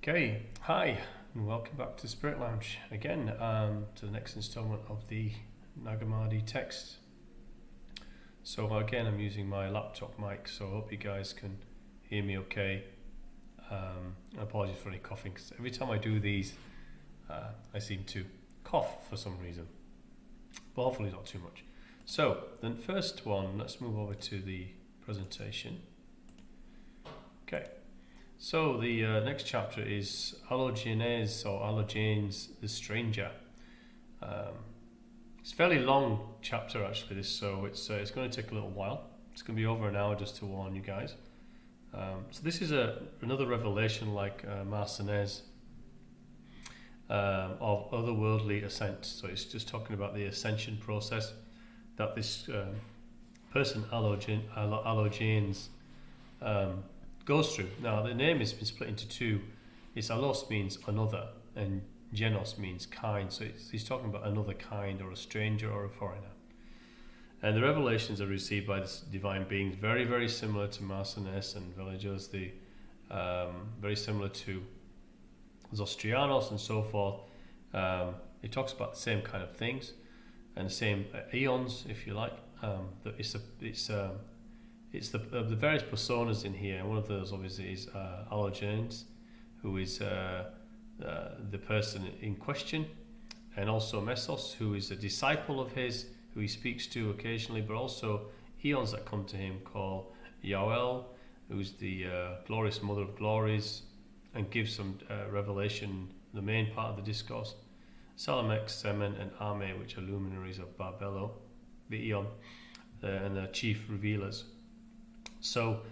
Okay, hi, and welcome back to Spirit Lounge again, to the next installment of the Hammadi text. So again, I'm using my laptop mic, so I hope you guys can hear me okay. Apologies for any coughing, because every time I do these, I seem to cough for some reason, but hopefully not too much. So, the first one, let's move over to the presentation. Okay. So the next chapter is Allogenes or Allogenes, the Stranger. It's a fairly long chapter actually, this, so it's going to take a little while. It's going to be over an hour, just to warn you guys. So this is another revelation like Messos of otherworldly ascent. So it's just talking about the ascension process that this person Allogenes goes through. Now the name has been split into two. It's Alllos means another and Genos means kind. So he's talking about another kind, or a stranger, or a foreigner. And the revelations are received by this divine beings, very, very similar to Messos and villagers, very similar to Zostrianos and so forth. It talks about the same kind of things and the same eons, if you like. It's the various personas in here. One of those obviously is Allogenes, who is the person in question, and also Messos, who is a disciple of his, who he speaks to occasionally, but also Eons that come to him, called Youel, who's the glorious mother of glories, and gives some revelation, the main part of the discourse. Salamex, Semen and Arme, which are luminaries of Barbelo, the Aeon, and the chief revealers. So,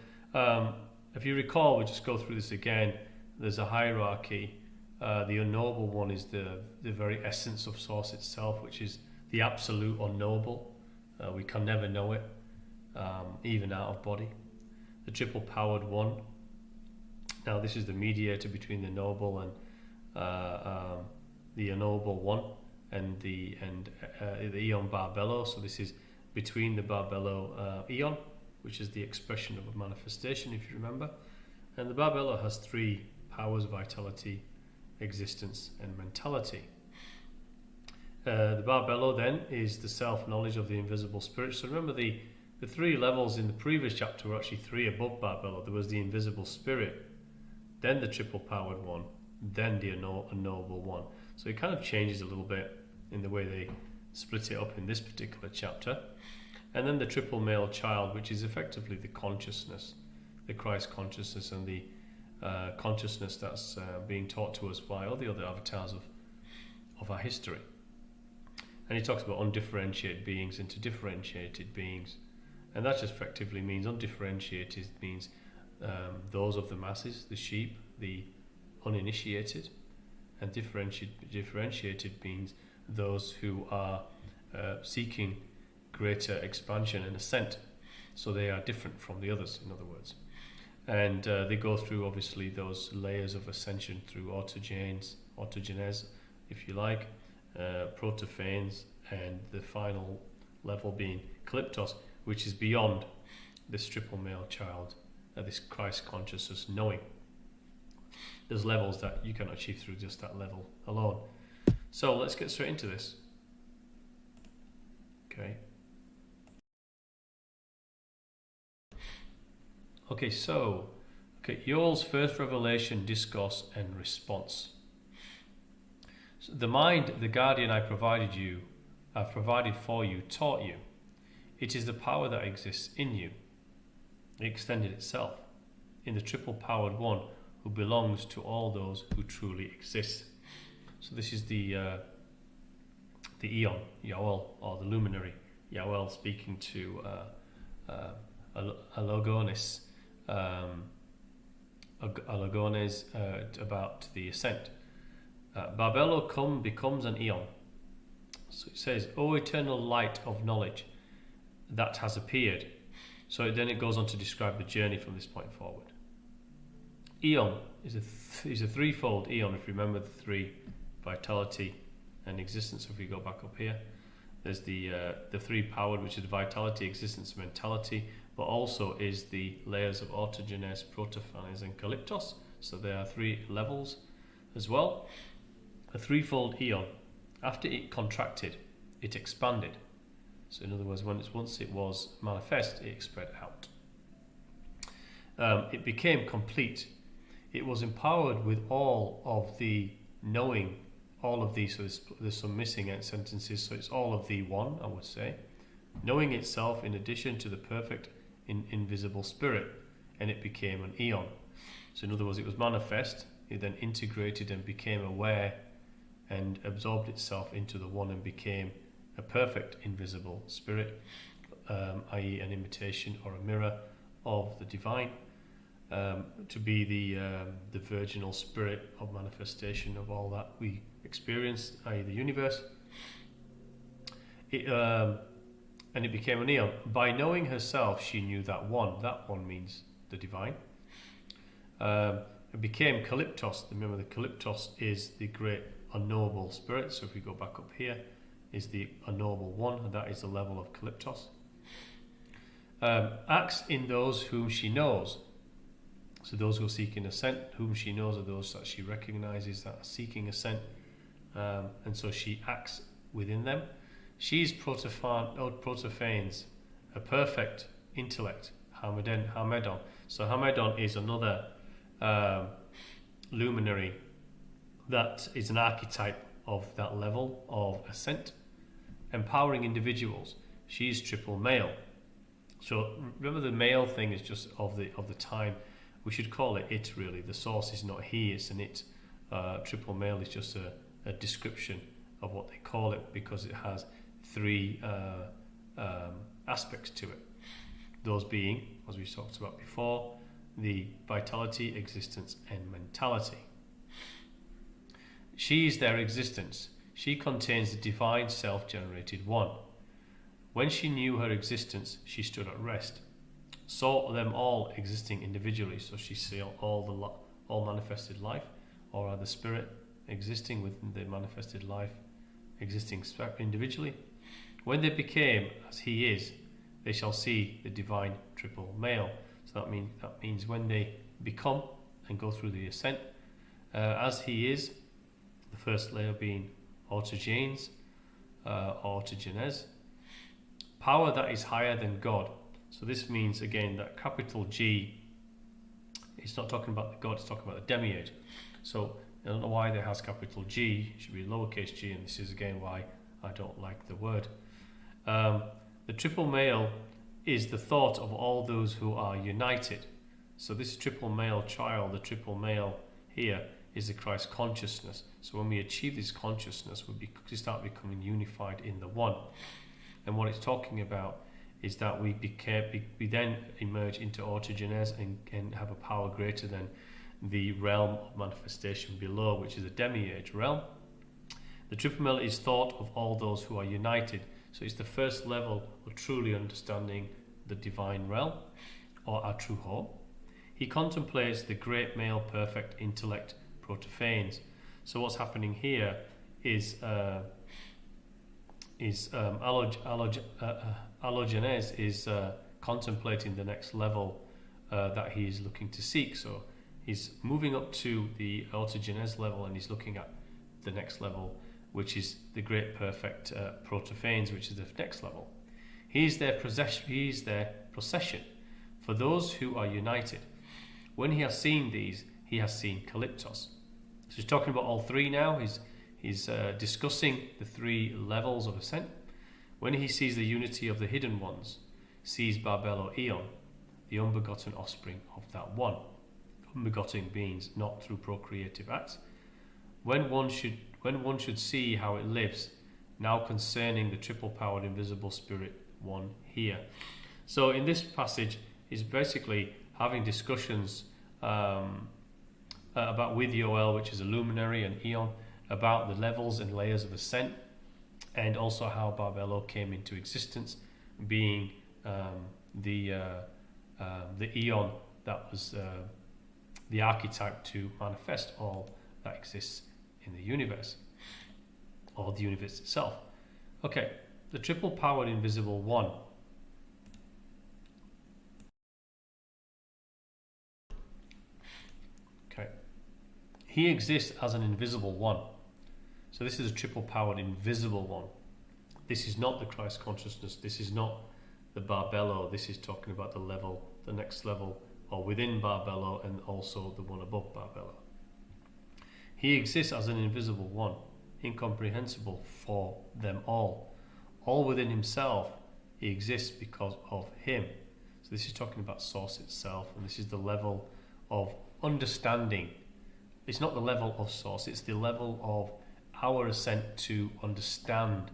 if you recall, we'll just go through this again. There's a hierarchy. The Unknowable One is the very essence of Source itself, which is the absolute unknowable. We can never know it, even out of body. The triple powered One. Now, this is the mediator between the noble and the Unknowable One, and the Aeon Barbelo. So this is between the Barbelo Aeon, which is the expression of a manifestation, if you remember. And the Barbelo has three powers: vitality, existence, and mentality. The Barbelo then is the self-knowledge of the invisible spirit. So remember, the three levels in the previous chapter were actually three above Barbelo. There was the invisible spirit, then the triple-powered one, then the unknowable one. So it kind of changes a little bit in the way they split it up in this particular chapter. And then the triple male child, which is effectively the consciousness, the Christ consciousness, and the consciousness that's being taught to us by all the other avatars of our history. And he talks about undifferentiated beings into differentiated beings. And that just effectively means undifferentiated means those of the masses, the sheep, the uninitiated, and differentiated means those who are seeking greater expansion and ascent. So they are different from the others, in other words. And they go through, obviously, those layers of ascension through autogenes, if you like, protophanes, and the final level being Kalyptos, which is beyond this triple male child, this Christ consciousness knowing. There's levels that you cannot achieve through just that level alone. So let's get straight into this. Okay, so Youel's first revelation, discourse, and response. So the mind, the guardian I've provided for you, taught you. It is the power that exists in you. It extended itself in the triple-powered One who belongs to all those who truly exist. So this is the Aeon, Youel, or the luminary. Youel speaking to Allogenes, about the ascent. Barbelo becomes an Aeon. So it says, "O eternal light of knowledge that has appeared." So then it goes on to describe the journey from this point forward. Aeon is a threefold Aeon, if you remember the three: vitality and existence. If we go back up here, there's the three powered, which is vitality, existence, mentality, but also is the layers of Autogenes Protophanes and Kalyptos. So there are three levels as well. A threefold Eon, after it contracted, it expanded. So in other words, once it was manifest, it spread out. It became complete. It was empowered with all of the knowing, all of these. So there's some missing sentences. So it's all of the one, I would say. Knowing itself in addition to the perfect invisible spirit, and it became an Eon. So in other words, it was manifest. It then integrated and became aware and absorbed itself into the one and became a perfect invisible spirit, i.e. an imitation or a mirror of the divine, to be the virginal spirit of manifestation of all that we experience, i.e. the universe. And it became an Eon. By knowing herself, she knew that one. That one means the divine. It became Kalyptos. Remember, the Kalyptos is the great unknowable spirit. So if we go back up here, is the Unknowable One, and that is the level of Kalyptos. Acts in those whom she knows. So those who are seeking ascent, whom she knows, are those that she recognizes that are seeking ascent, and so she acts within them. She's Protophanes, a perfect intellect, Hammadi. So Hammadi is another luminary that is an archetype of that level of ascent, empowering individuals. She's triple male. So remember, the male thing is just of the time. We should call it it, really. The source is not he, it's an it. Triple male is just a description of what they call it, because it has three aspects to it. Those being, as we talked about before, the vitality, existence, and mentality. She is their existence. She contains the divine self-generated one. When she knew her existence, she stood at rest, saw them all existing individually. So she saw all manifested life, or the spirit existing within the manifested life, existing individually. When they became as he is, they shall see the divine triple male. So that means when they become and go through the ascent, as he is, the first layer being Autogenes, Autogenes, power that is higher than God. So this means, again, that capital G, it's not talking about the God, it's talking about the demiurge. So I don't know why there has capital G, it should be lowercase g, and this is again why I don't like the word. The triple male is the thought of all those who are united. So this triple male child, the triple male here, is the Christ consciousness. So when we achieve this consciousness, we start becoming unified in the one. And what it's talking about is that we then emerge into autogenes and have a power greater than the realm of manifestation below, which is a demiurge realm. The triple male is thought of all those who are united. So it's the first level of truly understanding the divine realm, or our true home. He contemplates the great male perfect intellect Protophanes. So what's happening here is Allogenes is contemplating the next level that he is looking to seek. So he's moving up to the Autogenes level, and he's looking at the next level, which is the great perfect Protophanes, which is the next level. He is their procession for those who are united. When he has seen these, he has seen Kalyptos. So he's talking about all three now. He's discussing the three levels of ascent. When he sees the unity of the hidden ones, sees Barbelo Aeon, the unbegotten offspring of that one. Unbegotten means not through procreative acts. When one should see how it lives, now concerning the triple-powered invisible spirit one here. So in this passage, he's basically having discussions about with Youel, which is a luminary, and Eon, about the levels and layers of ascent, and also how Barbelo came into existence, being the Eon that was the archetype to manifest all that exists in the universe, or the universe itself. Okay, the triple-powered invisible one. He exists as an invisible one. So this is a triple-powered invisible one. This is not the Christ consciousness. This is not the Barbelo. This is talking about the level, the next level, or within Barbelo, and also the one above Barbelo. He exists as an invisible one, incomprehensible for them all. All within himself, he exists because of him. So this is talking about source itself, and this is the level of understanding. It's not the level of source, it's the level of our ascent to understand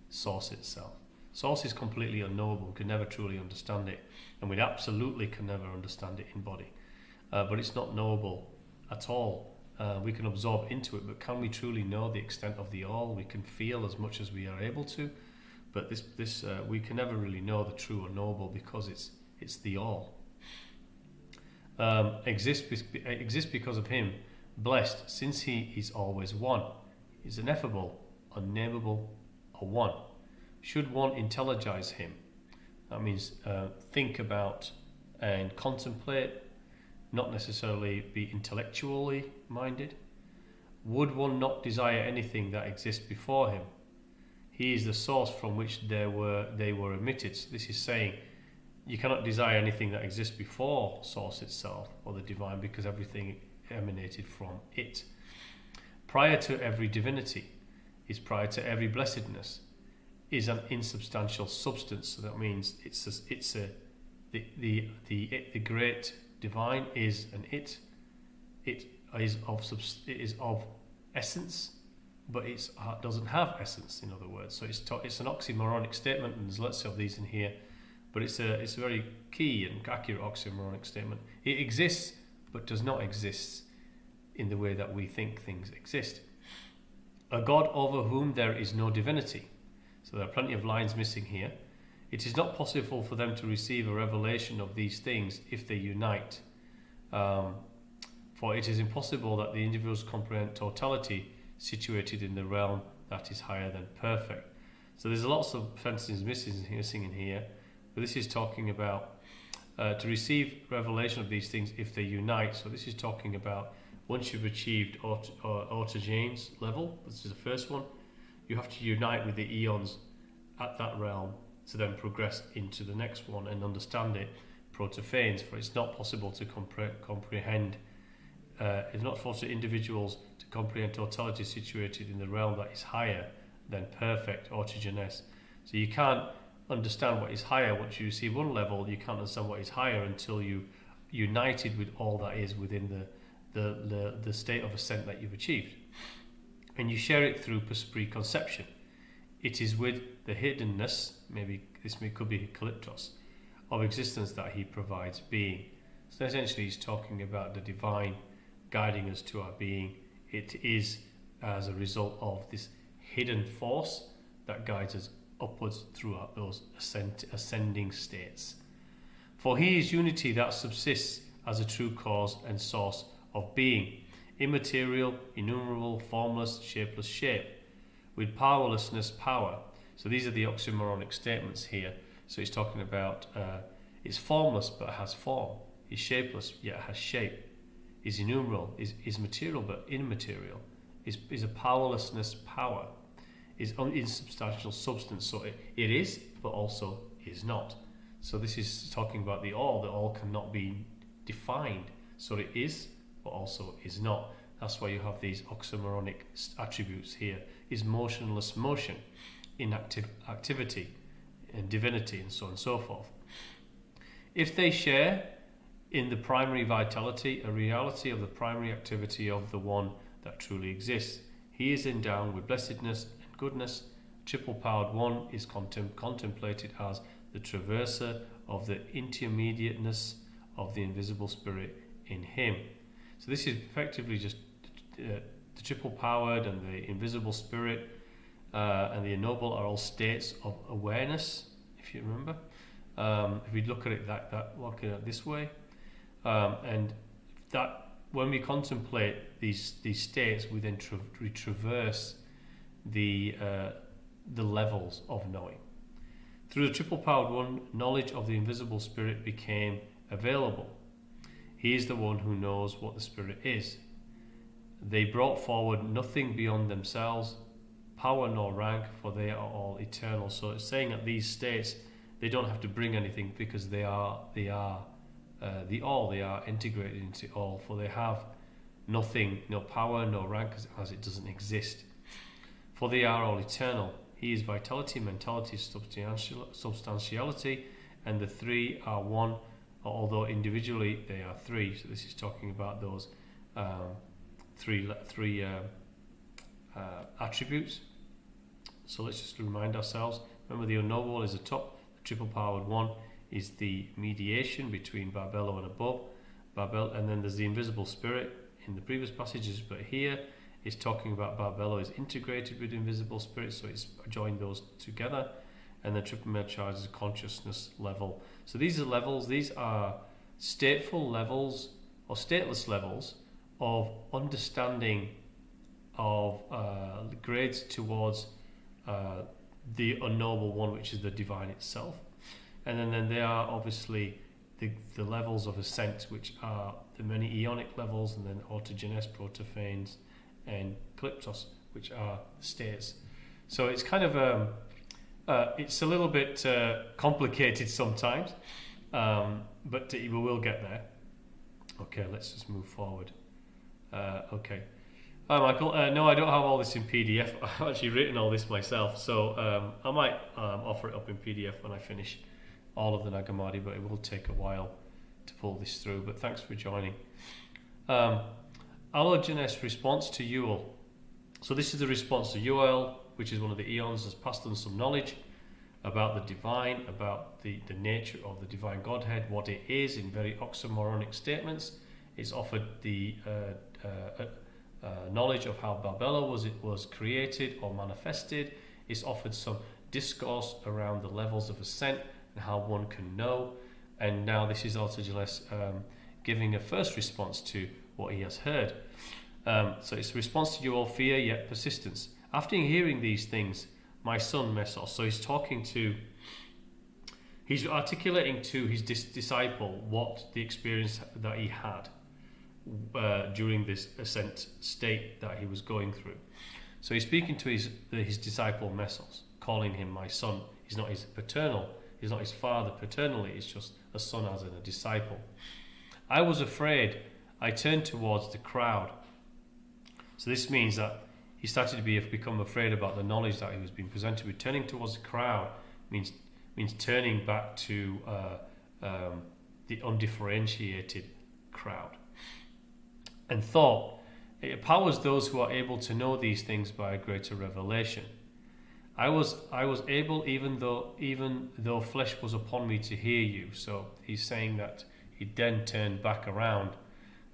source itself. Source is completely unknowable, we can never truly understand it, and we absolutely can never understand it in body. But it's not knowable at all. We can absorb into it, but can we truly know the extent of the all? We can feel as much as we are able to, but this we can never really know the true unknowable, because it's the all. Exists because of him, blessed, since he is always one. He's ineffable, unnameable, a one. Should one intelligize him? That means think about and contemplate, not necessarily be intellectually minded. Would one not desire anything that exists before him? He is the source from which they were emitted. So this is saying you cannot desire anything that exists before source itself or the divine, because everything emanated from it. Prior to every divinity, is prior to every blessedness, is an insubstantial substance. So that means the great divine is an it. It is of essence, but it doesn't have essence. In other words, so it's an oxymoronic statement, and there's lots of these in here, but it's a very key and accurate oxymoronic statement. It exists, but does not exist in the way that we think things exist. A God over whom there is no divinity. So there are plenty of lines missing here. It is not possible for them to receive a revelation of these things if they unite. For it is impossible that the individuals comprehend totality situated in the realm that is higher than perfect. So there's lots of sentences missing in here, but this is talking about to receive revelation of these things if they unite. So this is talking about once you've achieved Autogenes level, this is the first one, you have to unite with the Eons at that realm to then progress into the next one and understand it, Protophanes. For it's not possible to comprehend, it's not possible for individuals to comprehend totality situated in the realm that is higher than perfect, Autogenes. So you can't understand what is higher. Once you receive one level, you can't understand what is higher until you united with all that is within the state of ascent that you've achieved. And you share it through preconception. It is with the hiddenness, maybe this could be Kalyptos, of existence that he provides being. So essentially he's talking about the divine guiding us to our being. It is as a result of this hidden force that guides us upwards throughout those ascending states. For he is unity that subsists as a true cause and source of being, immaterial, innumerable, formless, shapeless shape, with powerlessness power. So these are the oxymoronic statements here. So he's talking about it's formless but has form, is shapeless yet has shape, is innumerable, is material but immaterial, is a powerlessness power, is insubstantial substance. So it is but also is not. So this is talking about the all cannot be defined. So it is but also is not. That's why you have these oxymoronic attributes here. Is motionless motion, inactive activity, and divinity, and so on and so forth. If they share in the primary vitality, a reality of the primary activity of the one that truly exists, he is endowed with blessedness and goodness. Triple-powered one is contemplated as the traverser of the intermediateness of the invisible spirit in him. So this is effectively just the triple-powered and the invisible spirit and the ennobled are all states of awareness, if you remember. If we look at it looking at it this way, and that when we contemplate these states, we then traverse the levels of knowing. Through the triple-powered one, knowledge of the invisible spirit became available. He is the one who knows what the spirit is. They brought forward nothing beyond themselves, power nor rank, for they are all eternal. So it's saying that these states, they don't have to bring anything, because they are the all. They are integrated into all, for they have nothing, no power, no rank, as it doesn't exist. For they are all eternal. He is vitality, mentality, substantiality, and the three are one, although individually they are three. So this is talking about those three attributes. So let's just remind ourselves. Remember, the unknowable is the top, the triple powered one is the mediation between Barbelo and above, and then there's the invisible spirit in the previous passages, but here it's talking about Barbelo is integrated with invisible spirit, so it's joined those together, and the triple male charge is a consciousness level. So these are levels, these are stateful levels or stateless levels of understanding of grades towards the unknowable one, which is the divine itself. And then there are obviously the levels of ascent, which are the many Aeonic levels, and then Autogenes Protophanes and Kalyptos, which are states. So it's kind of it's a little bit complicated sometimes, but we will get there. Okay, let's just move forward. Okay. Hi Michael, no, I don't have all this in PDF. I've actually written all this myself, so I might offer it up in PDF when I finish all of the Nag Hammadi, but it will take a while to pull this through. But thanks for joining. Allogenes Response to Youel. So this is the response to Youel, which is one of the Eons, has passed on some knowledge about the divine, about the nature of the divine Godhead, what it is in very oxymoronic statements. It's offered the knowledge of how Barbelo was created or manifested. It's offered some discourse around the levels of ascent and how one can know. And now this is Autogenes giving a first response to what he has heard. So it's a response to your fear yet persistence. After hearing these things, my son Messos, so he's articulating to his disciple what the experience that he had during this ascent state that he was going through. So he's speaking to his disciple Messos, calling him my son. He's not his father paternally, it's just a son as in a disciple. I was afraid. I turned towards the crowd. So this means that he started to become afraid about the knowledge that he was being presented with. Turning towards the crowd means turning back to the undifferentiated crowd. And thought, it empowers those who are able to know these things by a greater revelation. I was able, even though flesh was upon me, to hear you. So he's saying that he then turned back around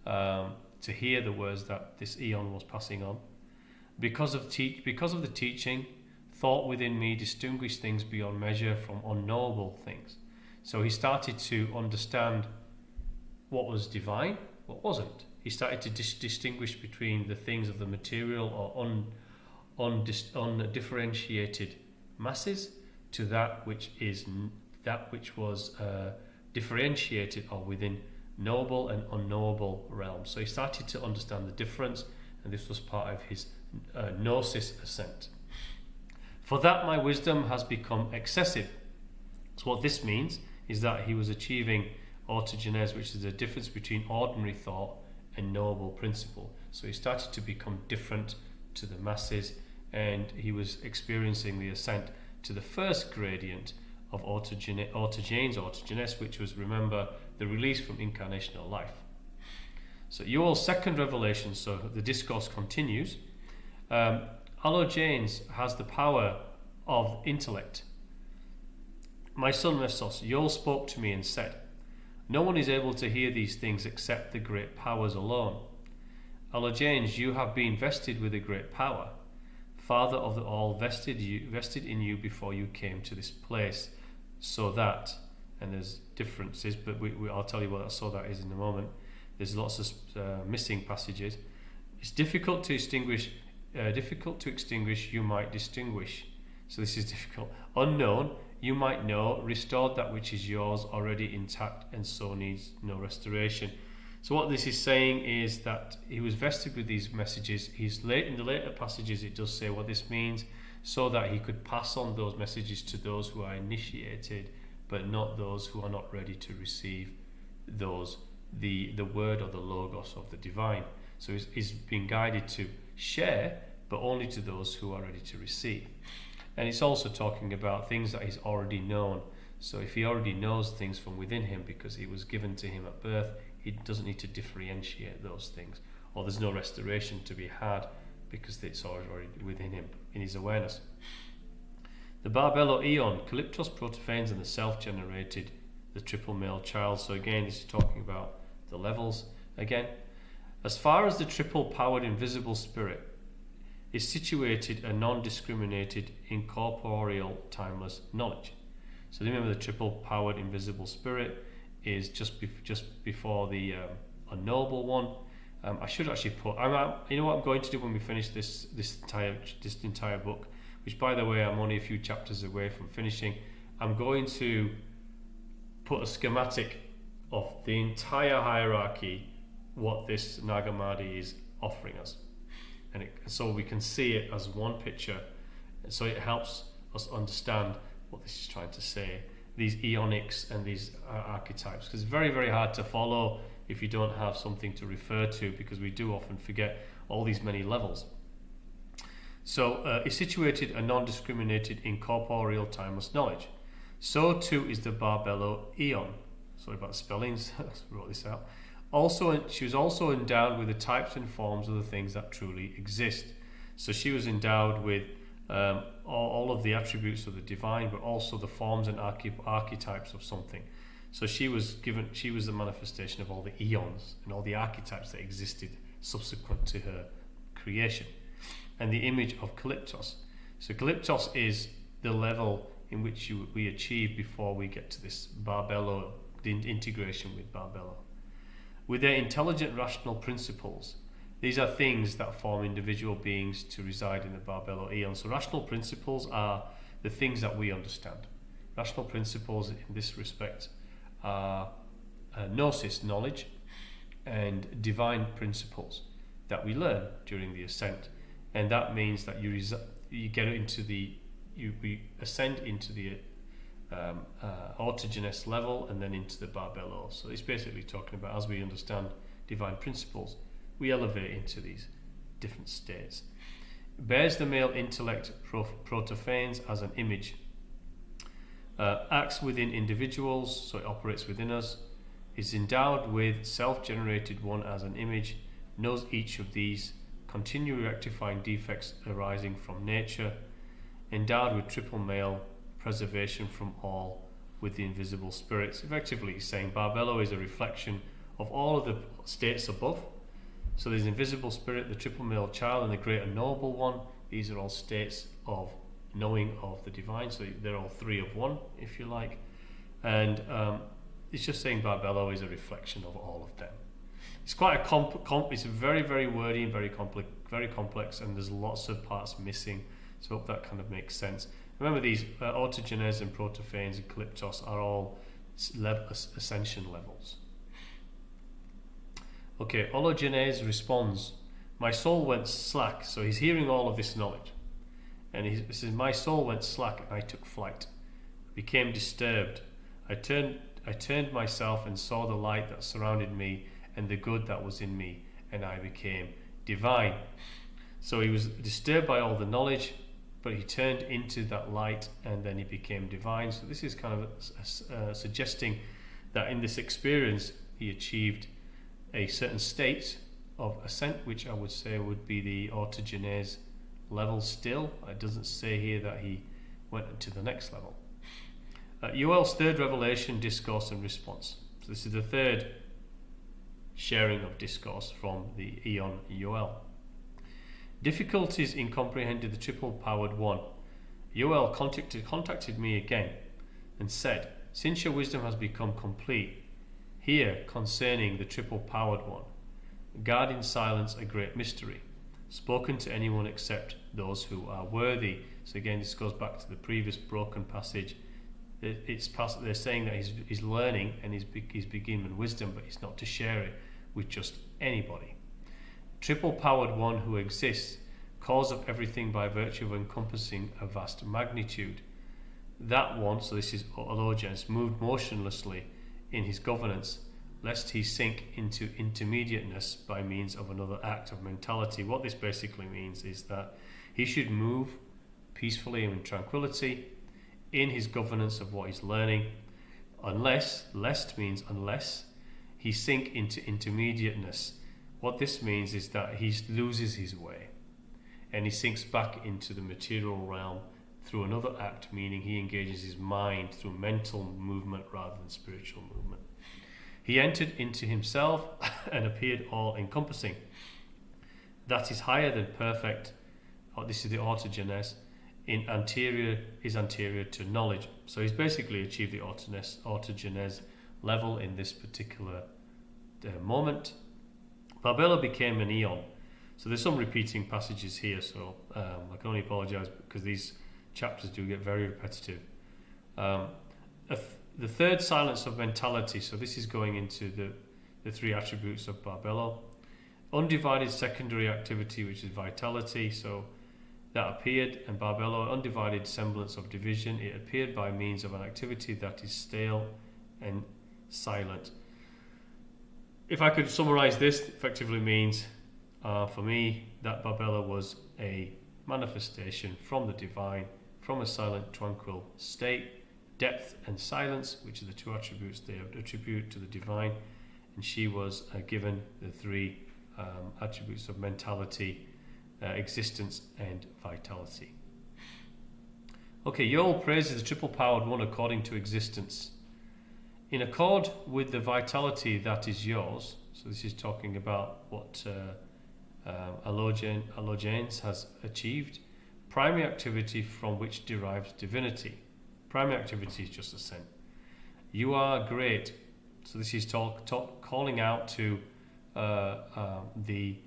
to hear the words that this Eon was passing on. Because of the teaching, thought within me distinguished things beyond measure from unknowable things. So he started to understand what was divine, what wasn't. He started to distinguish between the things of the material or undifferentiated masses to that which was differentiated or within knowable and unknowable realms. So he started to understand the difference, and this was part of his gnosis ascent. For that my wisdom has become excessive. So what this means is that he was achieving autogenes, which is the difference between ordinary thought and knowable principle. So he started to become different to the masses, and he was experiencing the ascent to the first gradient of autogenes, which was, remember, the release from incarnational life. So Youel's second revelation, so the discourse continues. Allogenes has the power of intellect. My son Messos, Youel spoke to me and said, no one is able to hear these things except the great powers alone. Allogenes, you have been vested with a great power. Father of the all vested in you before you came to this place, so that, and there's differences, but I'll tell you what that so that is in a moment. There's lots of missing passages. It's difficult to extinguish, you might distinguish. So this is difficult. Unknown, you might know. Restored that which is yours, already intact, and so needs no restoration. So what this is saying is that he was vested with these messages. In the later passages it does say what this means, so that he could pass on those messages to those who are initiated, but not those who are not ready to receive the word or the logos of the divine. So he's being guided to share, but only to those who are ready to receive. And it's also talking about things that he's already known. So if he already knows things from within him because it was given to him at birth, he doesn't need to differentiate those things, or there's no restoration to be had because it's already within him in his awareness. The Barbelo Aeon, Kalyptos, Protophanes, and the self-generated, the triple male child. So again, this is talking about the levels again. As far as the triple-powered invisible spirit is situated a non-discriminated, incorporeal, timeless knowledge. So remember, the triple-powered invisible spirit is just before the Unknowable One. I should actually put. You know what I'm going to do when we finish this entire book, which, by the way, I'm only a few chapters away from finishing. I'm going to put a schematic of the entire hierarchy, what this Nag Hammadi is offering us, and so we can see it as one picture, and so it helps us understand what this is trying to say. These Aeonics and these archetypes, because it's very, very hard to follow if you don't have something to refer to, because we do often forget all these many levels. So it's situated a non-discriminated, incorporeal, timeless knowledge. So too is the Barbelo Aeon. Sorry about the spellings, I wrote this out. She was also endowed with the types and forms of the things that truly exist. So she was endowed with all of the attributes of the divine, but also the forms and archetypes of something. So she was the manifestation of all the eons and all the archetypes that existed subsequent to her creation, and the image of Kalyptos. So Kalyptos is the level in which we achieve before we get to this Barbelo, the integration with Barbelo. With their intelligent rational principles, these are things that form individual beings to reside in the Barbelo Aeon. So rational principles are the things that we understand. Rational principles in this respect are gnosis, knowledge, and divine principles that we learn during the ascent. And that means that you ascend into the Autogenes level and then into the Barbelo. So it's basically talking about, as we understand divine principles, we elevate into these different states. Bears the male intellect Protophanes as an image. Acts within individuals, so it operates within us. Is endowed with self-generated one as an image. Knows each of these. Continually rectifying defects arising from nature. Endowed with triple male preservation from all with the invisible spirits. Effectively, he's saying Barbelo is a reflection of all of the states above. So there's invisible spirit, the triple male child, and the great unknowable one. These are all states of knowing of the divine. So they're all three of one, if you like. And it's just saying Barbelo is a reflection of all of them. It's quite it's very, very wordy and very complex, and there's lots of parts missing. So I hope that kind of makes sense. Remember, these Autogenes and Protophanes and Kalyptos are all ascension levels. Okay, Allogenes Response. My soul went slack. So he's hearing all of this knowledge. And he says, my soul went slack and I took flight. Became disturbed. I turned myself and saw the light that surrounded me and the good that was in me, and I became divine. So he was disturbed by all the knowledge, but he turned into that light and then he became divine. So this is kind of suggesting that in this experience he achieved a certain state of ascent, which I would say would be the Autogenes level still. It doesn't say here that he went to the next level. Youel's third revelation, discourse and response. So this is the third sharing of discourse from the Aeon Youel. Difficulties in comprehending the triple-powered one. Youel contacted me again and said, since your wisdom has become complete, hear concerning the triple-powered one. Guard in silence a great mystery, spoken to anyone except those who are worthy. So again, this goes back to the previous broken passage. They're saying that he's learning and he's beginning wisdom, but he's not to share it with just anybody. Triple powered one who exists, cause of everything by virtue of encompassing a vast magnitude. That one, so this is Allogenes, moved motionlessly in his governance, lest he sink into intermediateness by means of another act of mentality. What this basically means is that he should move peacefully and in tranquility in his governance of what he's learning, unless he sink into intermediateness. What this means is that he loses his way and he sinks back into the material realm through another act, meaning he engages his mind through mental movement rather than spiritual movement. He entered into himself and appeared all-encompassing. That is higher than perfect. This is the autogenes. Is anterior to knowledge. So he's basically achieved the autogenes level in this particular moment. Barbelo became an Eon. So there's some repeating passages here, so I can only apologise because these chapters do get very repetitive. The third silence of mentality, so this is going into the three attributes of Barbelo. Undivided secondary activity, which is vitality, so that appeared, and Barbelo, undivided semblance of division, it appeared by means of an activity that is stale and silent. If I could summarise this, effectively means, for me, that Barbelo was a manifestation from the divine, from a silent, tranquil state, depth and silence, which are the two attributes they attribute to the divine, and she was given the three attributes of mentality, existence and vitality. Okay, Youel praises the triple powered one according to existence. In accord with the vitality that is yours, so this is talking about what Allogenes has achieved, primary activity from which derives divinity. Primary activity is just Ascent. You are great. So this is calling out to the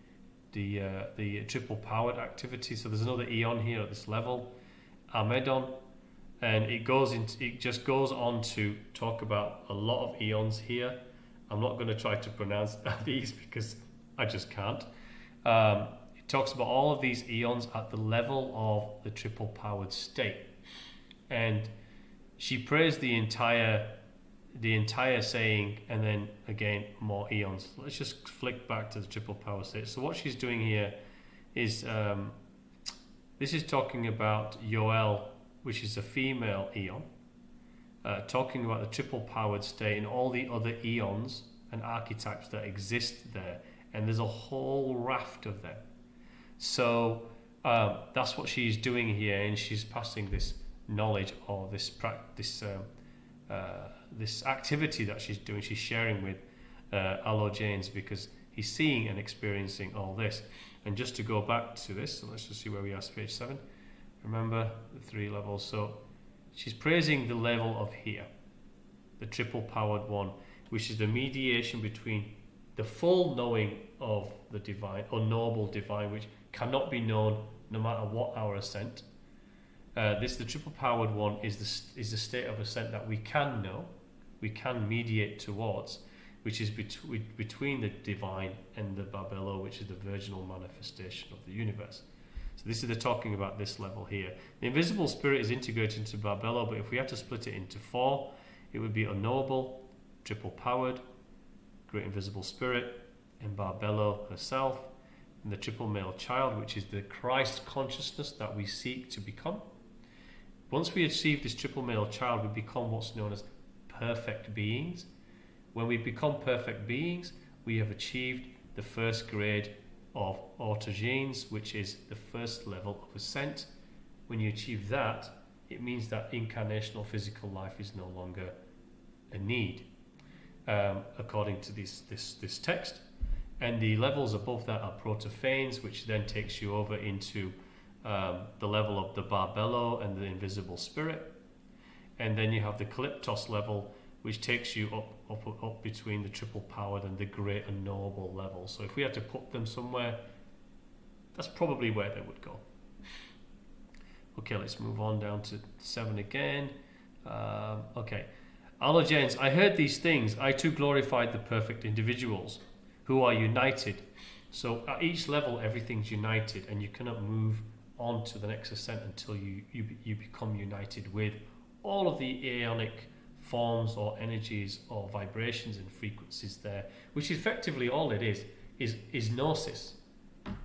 triple powered activity. So there's another Eon here at this level, Armedon, and it just goes on to talk about a lot of Eons here. I'm not going to try to pronounce these because I just can't. It talks about all of these Eons at the level of the triple powered state, and she praised the entire saying, and then again more Eons. Let's just flick back to the triple power state. So what she's doing here is this is talking about Youel, which is a female Eon, talking about the triple powered state and all the other Eons and archetypes that exist there, and there's a whole raft of them. So that's what she's doing here, and she's passing this knowledge or this activity that she's doing, she's sharing with Allogenes, because he's seeing and experiencing all this. And just to go back to this, so let's just see where we are, page 7. Remember the three levels. So she's praising the level of here, the triple powered one, which is the mediation between the full knowing of the divine, unknowable divine, which cannot be known no matter what our ascent. The triple powered one is the state of ascent that we can know, we can mediate towards, which is between the divine and the Barbelo, which is the virginal manifestation of the universe. So this is the talking about this level here. The invisible spirit is integrated into Barbelo, but if we had to split it into 4, it would be unknowable, triple powered, great invisible spirit, and Barbelo herself, and the triple male child, which is the Christ consciousness that we seek to become. Once we achieve this triple male child, we become what's known as perfect beings. When we become perfect beings, we have achieved the first grade of Autogenes, which is the first level of ascent. When you achieve that, it means that incarnational physical life is no longer a need, according to this text. And the levels above that are Protophanes, which then takes you over into the level of the Barbelo and the invisible spirit. And then you have the Kalyptos level, which takes you up between the triple powered and the great unknowable level. So if we had to put them somewhere, that's probably where they would go. Okay, let's move on down to 7 again. Okay. Allogenes, I heard these things. I too glorified the perfect individuals, who are united. So at each level, everything's united, and you cannot move on to the next ascent until you become united with all of the aeonic forms or energies or vibrations and frequencies there, which effectively all it is gnosis.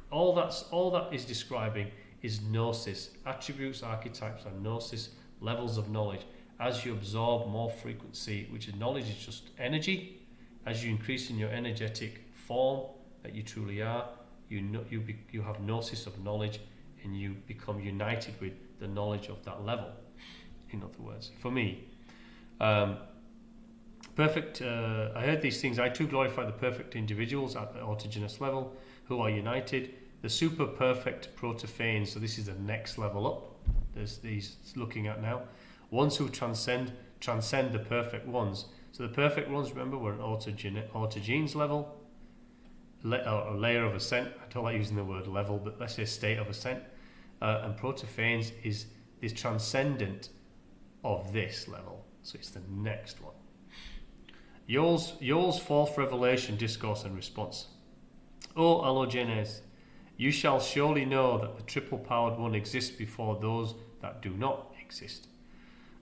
All that is describing is gnosis. Attributes, archetypes are gnosis, levels of knowledge. As you absorb more frequency, which is knowledge is just energy, as you increase in your energetic form that you truly are, you have gnosis of knowledge, and you become united with the knowledge of that level. In other words, for me, perfect. I heard these things. I too glorify the perfect individuals at the autogenes level who are united. The super perfect protophanes. So this is the next level up. There's these looking at now. Ones who transcend the perfect ones. So the perfect ones, remember, were an autogenes level, or a layer of ascent. I don't like using the word level, but let's say state of ascent. And protophanes is this transcendent of this level. So it's the next one. Youel's fourth revelation, discourse and response. O Allogenes, you shall surely know that the triple-powered one exists before those that do not exist.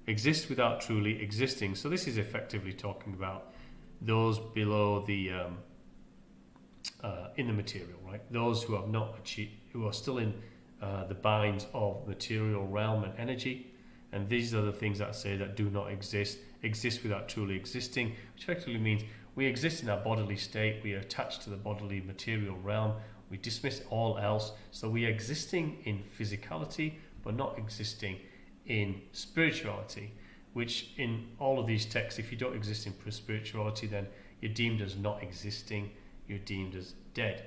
Exist without truly existing. So this is effectively talking about those below the in the material, right? Those who have not achieved, who are still in the binds of material realm and energy. And these are the things that say that do not exist without truly existing, which effectively means we exist in our bodily state, we are attached to the bodily material realm, we dismiss all else. So we are existing in physicality, but not existing in spirituality, which in all of these texts, if you don't exist in spirituality, then you're deemed as not existing, you're deemed as dead.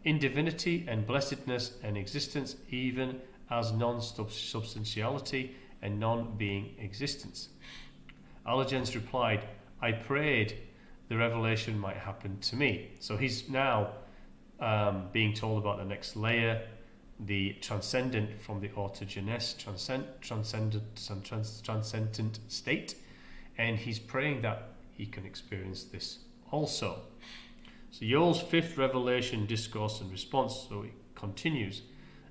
In divinity and blessedness and existence, even as non-substantiality and non-being existence. Allogenes replied, I prayed the revelation might happen to me. So he's now being told about the next layer, the transcendent from the autogenes, transcendent state, and he's praying that he can experience this also. So Youel's fifth revelation, discourse and response, so it continues.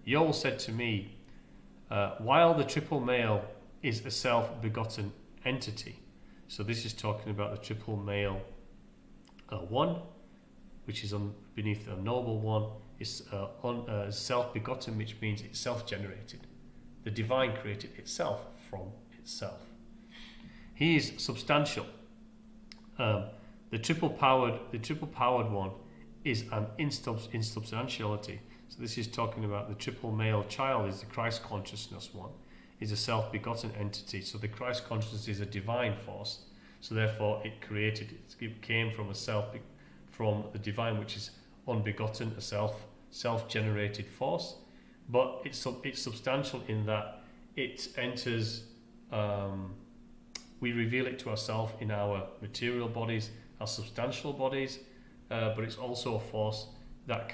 Youel said to me, while the triple male is a self-begotten entity, so this is talking about the triple male one, which is beneath the Unknowable One, is self-begotten, which means it's self-generated. The divine created itself from itself. He is substantial. The triple-powered one is an insubstantiality. So this is talking about the triple male child is the Christ consciousness one, is a self-begotten entity. So the Christ consciousness is a divine force. So therefore it came from from the divine, which is unbegotten, a self-generated force. But it's substantial in that it enters. We reveal it to ourselves in our material bodies, our substantial bodies, but it's also a force that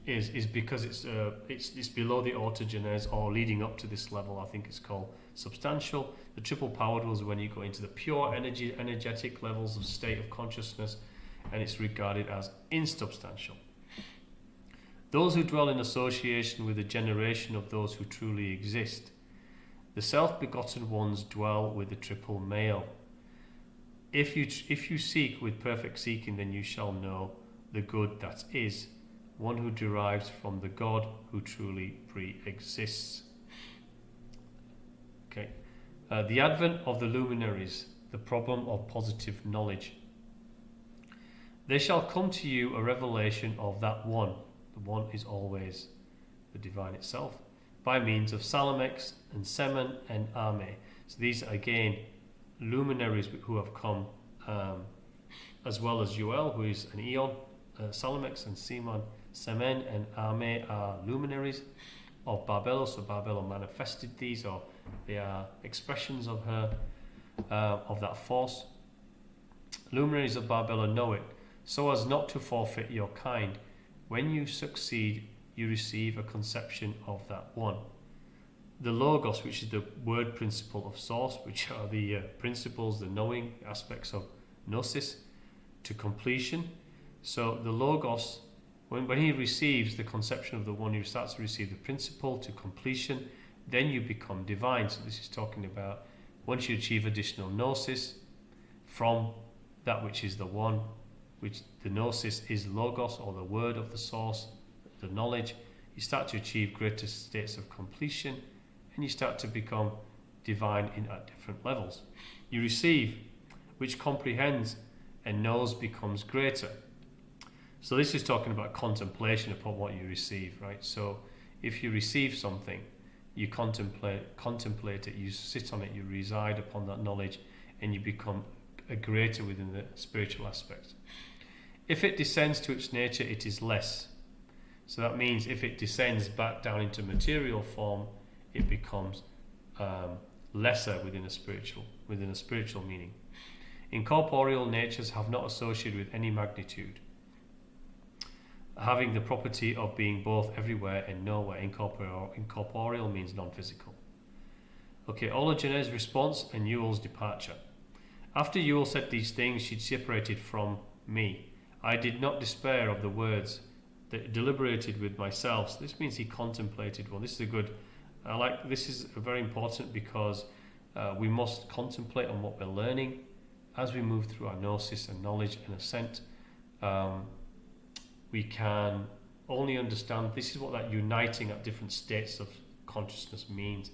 is because it's below the autogenes or leading up to this level. I think it's called substantial. The triple powered was when you go into the pure energetic levels of state of consciousness, and it's regarded as insubstantial. Those who dwell in association with the generation of those who truly exist, the self-begotten ones dwell with the triple male. If you seek with perfect seeking, then you shall know the good that is, one who derives from the God who truly pre-exists. Okay. The advent of the luminaries, the problem of positive knowledge. There shall come to you a revelation of that one. The one is always the divine itself, by means of Salamex and Semen and Arme. So these are again luminaries who have come, as well as Youel, who is an Eon. Salamex and Semen and Arme are luminaries of Barbelo. So Barbelo manifested these, or they are expressions of her, of that force. Luminaries of Barbelo know it, so as not to forfeit your kind. When you succeed, you receive a conception of that one. The Logos, which is the word principle of source, which are the principles, the knowing aspects of gnosis, to completion. So the Logos, when he receives the conception of the One, he starts to receive the principle to completion, then you become divine. So this is talking about once you achieve additional gnosis from that which is the One, which the gnosis is Logos, or the word of the source, the knowledge, you start to achieve greater states of completion, and you start to become divine at different levels. You receive, which comprehends and knows becomes greater. So this is talking about contemplation upon what you receive, right? So if you receive something, you contemplate it, you sit on it, you reside upon that knowledge, and you become a greater within the spiritual aspect. If it descends to its nature, it is less. So that means if it descends back down into material form, it becomes lesser within a spiritual meaning. Incorporeal natures have not associated with any magnitude, having the property of being both everywhere and nowhere. Incorporeal means non-physical. Okay, Allogenes Response and Youel's departure. After Youel said these things, she separated from me. I did not despair of the words, that deliberated with myself. So this means he contemplated. Well, this is a good. This is very important because we must contemplate on what we're learning as we move through our gnosis and knowledge and ascent. We can only understand. This is what that uniting at different states of consciousness means.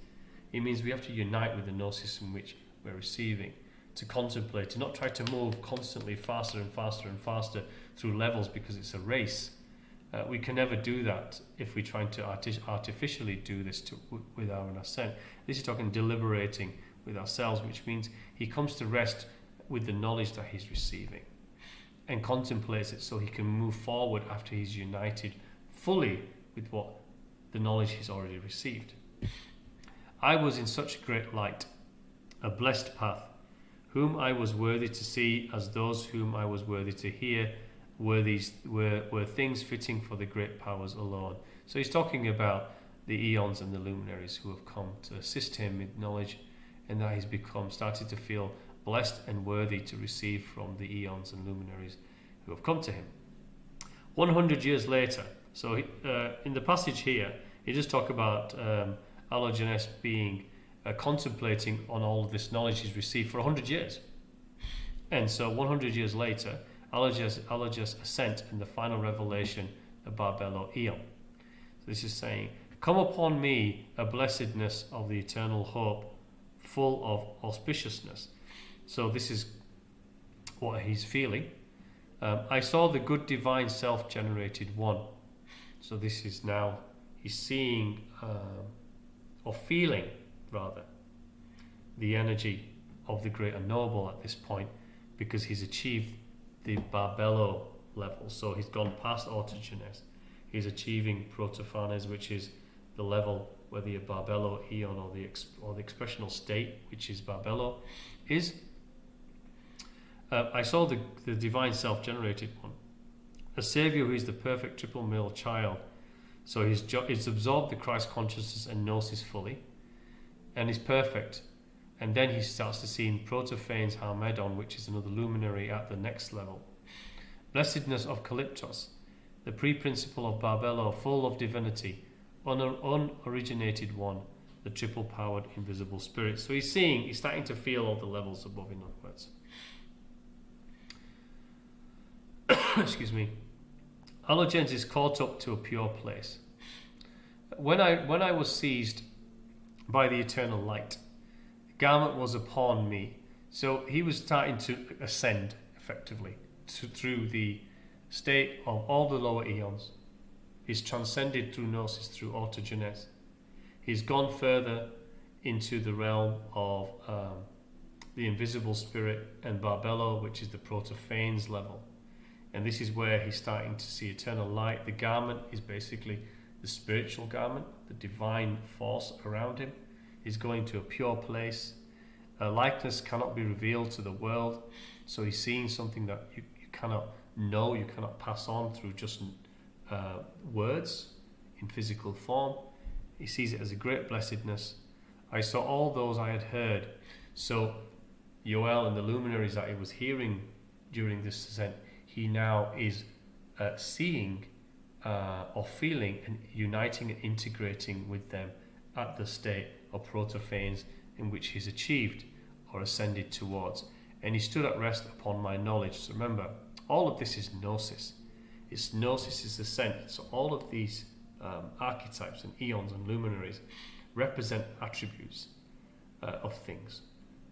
It means we have to unite with the gnosis in which we're receiving, to contemplate, to not try to move constantly faster and faster and faster through levels because it's a race. We can never do that if we're trying to artificially do this with our ascent. This is talking deliberating with ourselves, which means he comes to rest with the knowledge that he's receiving and contemplates it so he can move forward after he's united fully with what the knowledge he's already received. I was in such great light, a blessed path, whom I was worthy to see as those whom I was worthy to hear were things fitting for the great powers alone. So he's talking about the Eons and the Luminaries who have come to assist him in knowledge, and that he's started to feel blessed and worthy to receive from the Eons and Luminaries who have come to him. 100 years later, so in the passage here, he just talk about Allogenes being contemplating on all of this knowledge he's received for 100 years. And so 100 years later, Allogenes Ascent and the final revelation of Barbelo Aeon. So this is saying, come upon me a blessedness of the eternal hope, full of auspiciousness. So this is what he's feeling. I saw the good divine self-generated one. So this is now, he's seeing, or feeling rather, the energy of the great unknowable at this point, because he's achieved the Barbelo level. So he's gone past Autogenes. He's achieving Protophanes, which is the level where the Barbelo Aeon or the expressional state, which is Barbelo, is. I saw the divine self-generated one, a saviour who is the perfect triple male child. So he's absorbed the Christ consciousness and gnosis fully, and is perfect. And then he starts to see in Protophanes Hammadi, which is another luminary at the next level. Blessedness of Kalyptos, the pre-principle of Barbelo, full of divinity, unoriginated one, the triple-powered invisible spirit. So he's starting to feel all the levels above, in other words. Excuse me. Allogenes is caught up to a pure place. When I was seized by the eternal light, garment was upon me. So he was starting to ascend effectively through the state of all the lower eons. He's transcended through gnosis, through autogenes. He's gone further into the realm of the invisible spirit and Barbelo, which is the Protophanes level. And this is where he's starting to see eternal light. The garment is basically the spiritual garment, the divine force around him. He's going to a pure place. Likeness cannot be revealed to the world. So he's seeing something that you cannot know, you cannot pass on through just words in physical form. He sees it as a great blessedness. I saw all those I had heard. So Youel and the luminaries that he was hearing during this ascent, he now is seeing or feeling and uniting and integrating with them at the state of protophanes in which he's achieved or ascended towards. And he stood at rest upon my knowledge. So remember, all of this is gnosis. It's gnosis is ascent. So all of these archetypes and eons and luminaries represent attributes of things.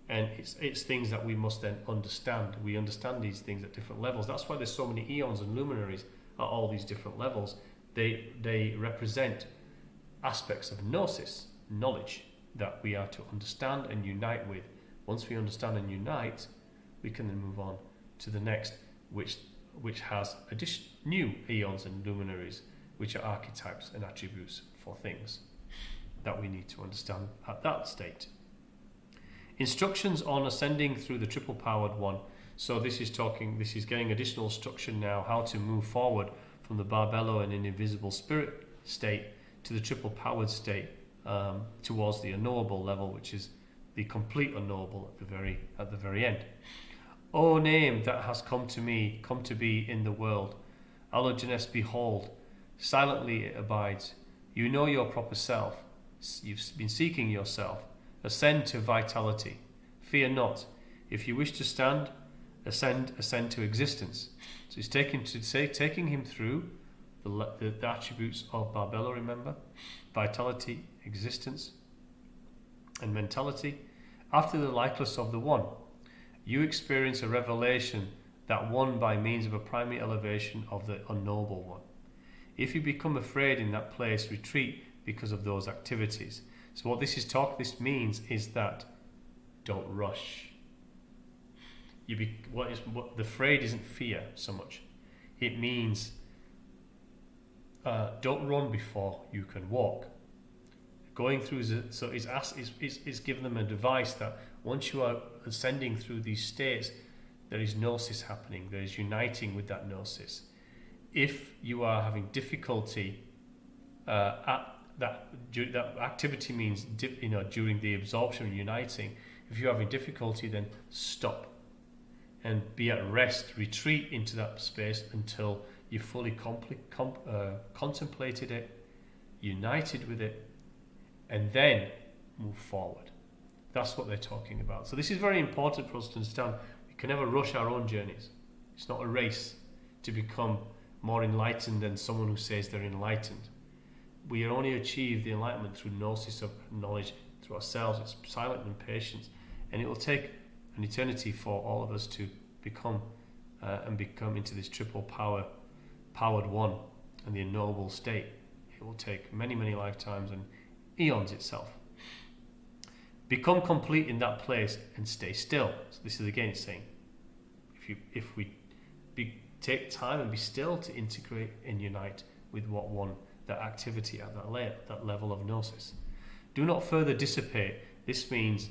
And it's things that we must then understand. We understand these things at different levels. That's why there's so many eons and luminaries at all these different levels. They represent aspects of gnosis, knowledge, that we are to understand and unite with. Once we understand and unite, we can then move on to the next, which has new eons and luminaries, which are archetypes and attributes for things that we need to understand at that state. Instructions on ascending through the triple powered one. So this is getting additional instruction now how to move forward from the Barbelo and an invisible spirit state to the triple powered state, towards the unknowable level, which is the complete unknowable at the very end. O name that has come to me, come to be in the world, Allogenes, behold, silently it abides. You know your proper self. You've been seeking yourself. Ascend to vitality. Fear not. If you wish to stand, ascend to existence. So he's taking him through the attributes of Barbelo, remember? Vitality, existence, and mentality. After the likeness of the One, you experience a revelation that won by means of a primary elevation of the Unknowable One. If you become afraid in that place, retreat because of those activities. So what this means is that don't rush. What the afraid isn't fear so much. It means don't run before you can walk. Going through, so it's given them a device that once you are ascending through these states, there is gnosis happening. There is uniting with that gnosis. If you are having difficulty that activity means during the absorption and uniting. If you're having difficulty, then stop and be at rest. Retreat into that space until you fully contemplated it, united with it, and then move forward. That's what they're talking about. So this is very important for us to understand. We can never rush our own journeys. It's not a race to become more enlightened than someone who says they're enlightened. We only achieve the enlightenment through gnosis of knowledge through ourselves. It's silent and patience, and it will take an eternity for all of us to become into this triple powered one and the unknowable state. It will take many, many lifetimes and eons itself. Become complete in that place and stay still. So this is again saying, if we take time and be still to integrate and unite with what one, that activity at that level of gnosis. Do not further dissipate. This means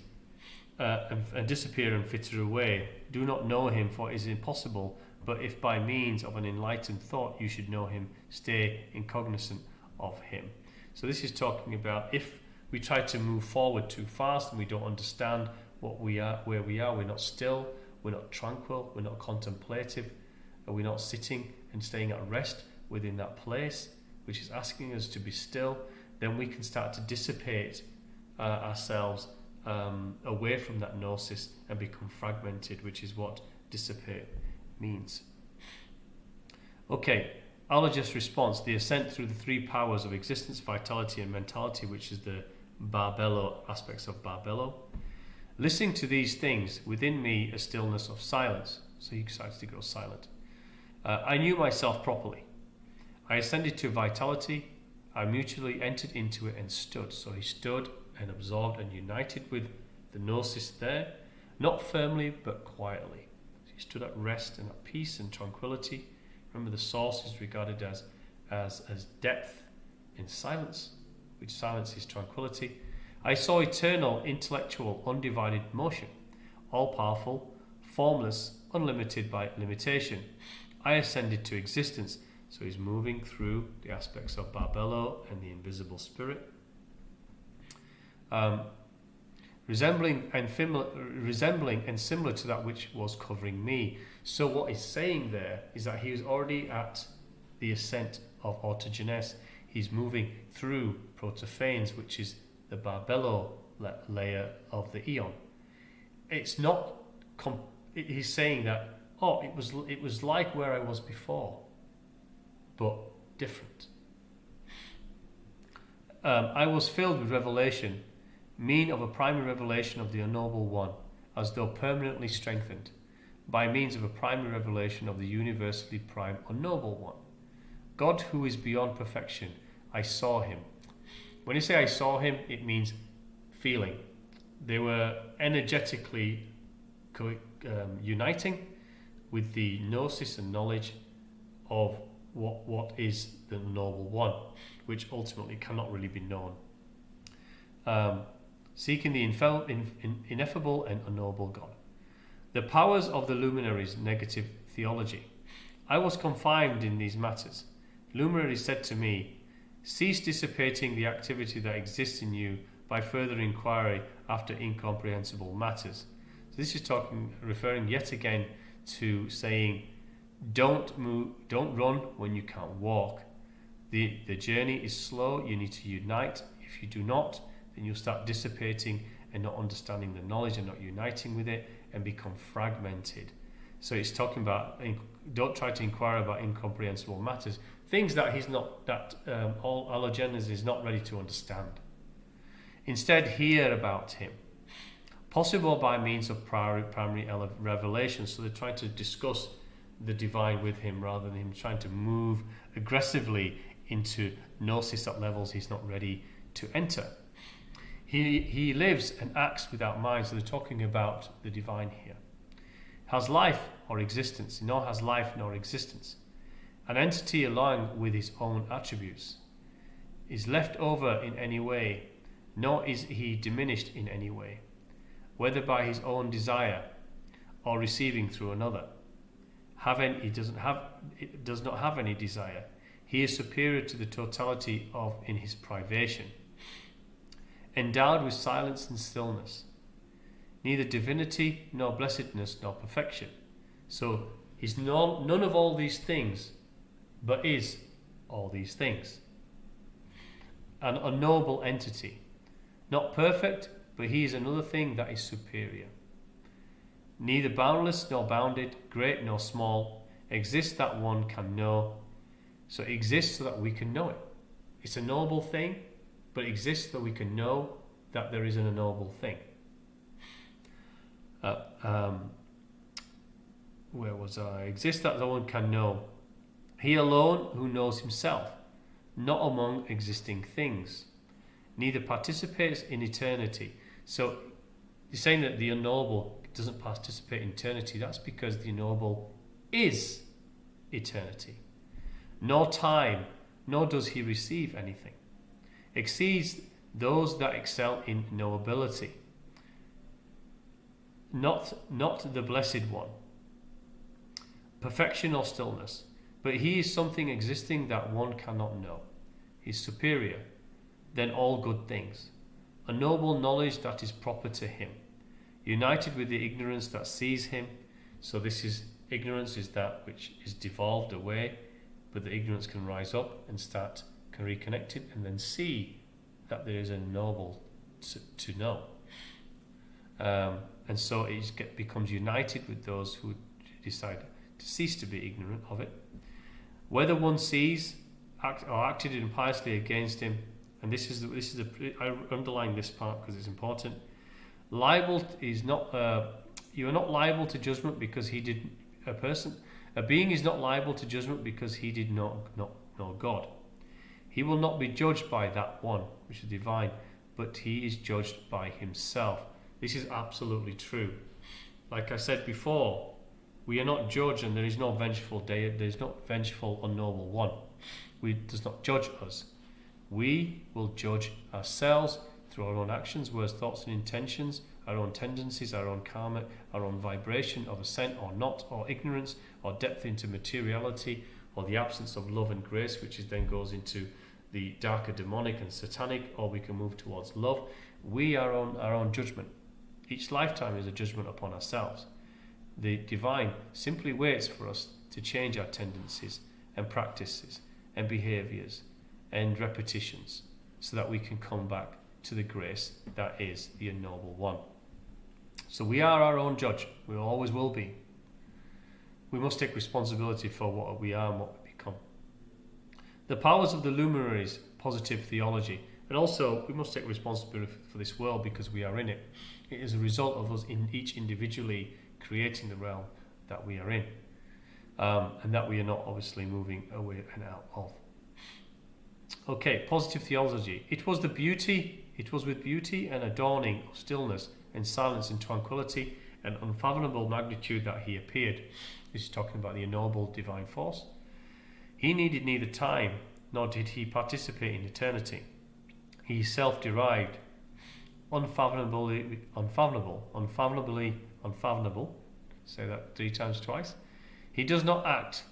and disappear and fritter away. Do not know him, for it is impossible. But if by means of an enlightened thought you should know him, stay incognizant of him. So this is talking about if we try to move forward too fast and we don't understand what we are, where we are, we're not still, we're not tranquil, we're not contemplative, and we're not sitting and staying at rest within that place, which is asking us to be still, then we can start to dissipate ourselves away from that gnosis and become fragmented, which is what dissipate means. Okay, Allogenes Response, the ascent through the three powers of existence, vitality and mentality, which is the Barbelo aspects of Barbelo. Listening to these things, within me a stillness of silence. So he decides to go silent. I knew myself properly. I ascended to vitality. I mutually entered into it and stood. So he stood and absorbed and united with the gnosis there, not firmly but quietly. So he stood at rest and at peace and tranquility. Remember, the source is regarded as depth in silence, which silence is tranquility. I saw eternal, intellectual, undivided motion, all-powerful, formless, unlimited by limitation. I ascended to existence. So he's moving through the aspects of Barbelo and the invisible spirit. resembling and similar to that which was covering me. So what he's saying there is that he was already at the ascent of Autogenes. He's moving through Protophanes, which is the Barbelo layer of the Aeon. It's not. He's saying that it was like where I was before, but different. I was filled with revelation, mean of a primary revelation of the Unknowable One, as though permanently strengthened, by means of a primary revelation of the universally prime Unknowable One. God who is beyond perfection, I saw him. When you say I saw him, it means feeling. They were energetically uniting with the gnosis and knowledge of what is the Unknowable One, which ultimately cannot really be known. Seeking the ineffable and unknowable God. The powers of the Luminaries' negative theology. I was confined in these matters. Luminaries said to me, cease dissipating the activity that exists in you by further inquiry after incomprehensible matters. So this is referring yet again to saying, don't run when you can't walk. The journey is slow, you need to unite. If you do not, then you'll start dissipating and not understanding the knowledge and not uniting with it and become fragmented. So it's talking about, don't try to inquire about incomprehensible matters, things that all Allogenes is not ready to understand. Instead, hear about him, possible by means of primary revelation. So they're trying to discuss the divine with him rather than him trying to move aggressively into gnosis at levels he's not ready to enter. He lives and acts without mind, so they're talking about the divine here. Has life or existence, nor has life nor existence. An entity along with his own attributes. Is left over in any way, nor is he diminished in any way, whether by his own desire or receiving through another. He does not have any desire. He is superior to the totality in his privation. Endowed with silence and stillness, neither divinity nor blessedness nor perfection. So he's none of all these things, but is all these things. An unknowable entity, not perfect, but he is another thing that is superior. Neither boundless nor bounded, great nor small, exists that one can know. So it exists so that we can know it. It's a noble thing, but it exists so we can know that there is an unknowable thing. Where was I? Exists that no one can know. He alone who knows himself, not among existing things. Neither participates in eternity. So you're saying that the unknowable doesn't participate in eternity. That's because the unknowable is eternity. Nor time, nor does he receive anything. Exceeds those that excel in knowability. Not the blessed one. Perfection or stillness. But he is something existing that one cannot know. He is superior than all good things. A noble knowledge that is proper to him. United with the ignorance that sees him. So ignorance is that which is devolved away, but the ignorance can rise up and can reconnect it and then see that there is a noble to know. And so it becomes united with those who decide to cease to be ignorant of it. Whether one sees or acted impiously against him, and I underline this part because it's important. Liable is not. You are not liable to judgment because he did. A being is not liable to judgment because he did not know God. He will not be judged by that one, which is divine, but he is judged by himself. This is absolutely true. Like I said before, we are not judged, and there is no vengeful day. There is no vengeful unknowable one. He does not judge us. We will judge ourselves through our own actions, words, thoughts, and intentions, our own tendencies, our own karma, our own vibration of ascent or not, or ignorance, or depth into materiality, or the absence of love and grace, which then goes into the darker demonic and satanic, or we can move towards love. We are on our own judgment. Each lifetime is a judgment upon ourselves. The divine simply waits for us to change our tendencies and practices and behaviours and repetitions so that we can come back to the grace that is the Unknowable One. So we are our own judge. We always will be. We must take responsibility for what we are and what we become. The powers of the Luminaries, positive theology, and also we must take responsibility for this world because we are in it. It is a result of us in each individually creating the realm that we are in, and that we are not obviously moving away and out of. Okay, positive theology. It was with beauty and adorning of stillness and silence and tranquility and unfathomable magnitude that he appeared. This is talking about the unknowable divine force. He needed neither time nor did he participate in eternity. He self-derived, unfathomably unfathomable. Say that 3 times twice. He does not act,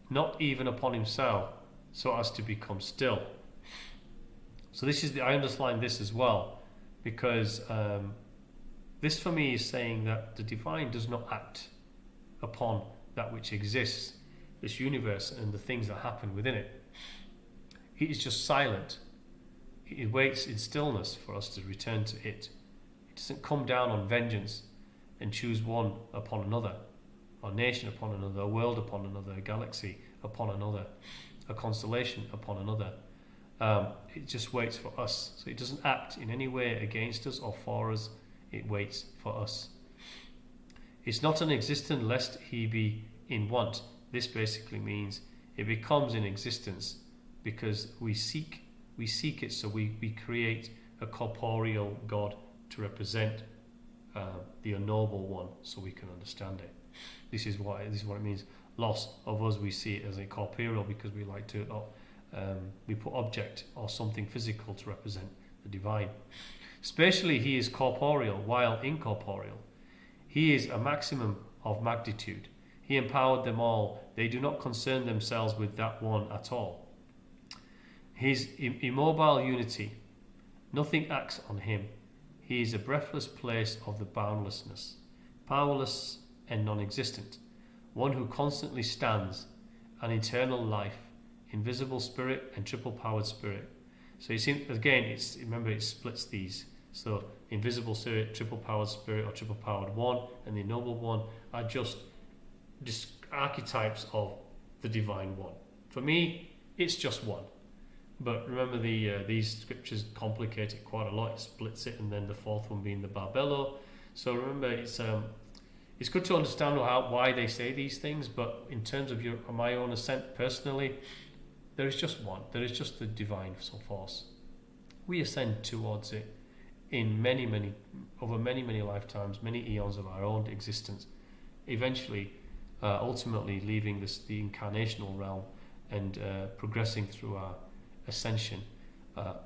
not even upon himself, so as to become still. So I underline this as well, because this for me is saying that the divine does not act upon that which exists, this universe and the things that happen within it. He is just silent. It waits in stillness for us to return to it. It doesn't come down on vengeance and choose one upon another, a nation upon another, a world upon another, a galaxy upon another, a constellation upon another. It just waits for us. So it doesn't act in any way against us or for us. It waits for us. It's not an existence lest he be in want. This basically means it becomes in existence because we seek it, so we create a corporeal God to represent the Unknowable One, so we can understand it. This is what it means. Loss of us, we see it as a corporeal because we like to we put object or something physical to represent the divine. Spatially, he is corporeal while incorporeal. He is a maximum of magnitude. He empowered them all. They do not concern themselves with that one at all. His immobile unity. Nothing acts on him. He is a breathless place of the boundlessness, powerless and non-existent, one who constantly stands, an eternal life, invisible spirit and triple-powered spirit. So you see, again, remember it splits these. So invisible spirit, triple-powered spirit, or triple-powered one, and the Unknowable One are just archetypes of the divine one. For me, it's just one. But remember, these scriptures complicate it quite a lot. It splits it, and then the fourth one being the Barbelo. So remember, it's good to understand why they say these things. But in terms of my own ascent personally, there is just one. There is just the divine force. We ascend towards it in many lifetimes, many eons of our own existence. Eventually, ultimately leaving the incarnational realm and progressing through our ascension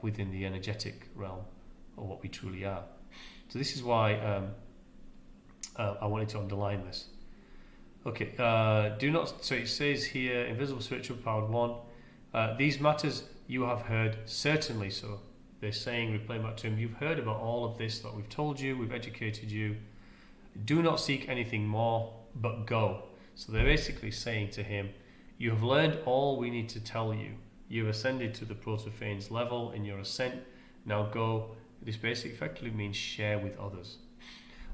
within the energetic realm of what we truly are. So this is why I wanted to underline this. Okay, so it says here, invisible spiritual powered one, these matters you have heard certainly. So they're saying, replaying back to him, you've heard about all of this that we've told you, we've educated you. Do not seek anything more, but go. So they're basically saying to him, you have learned all we need to tell you. You've ascended to the Protophanes level in your ascent. Now go. This basically effectively means share with others.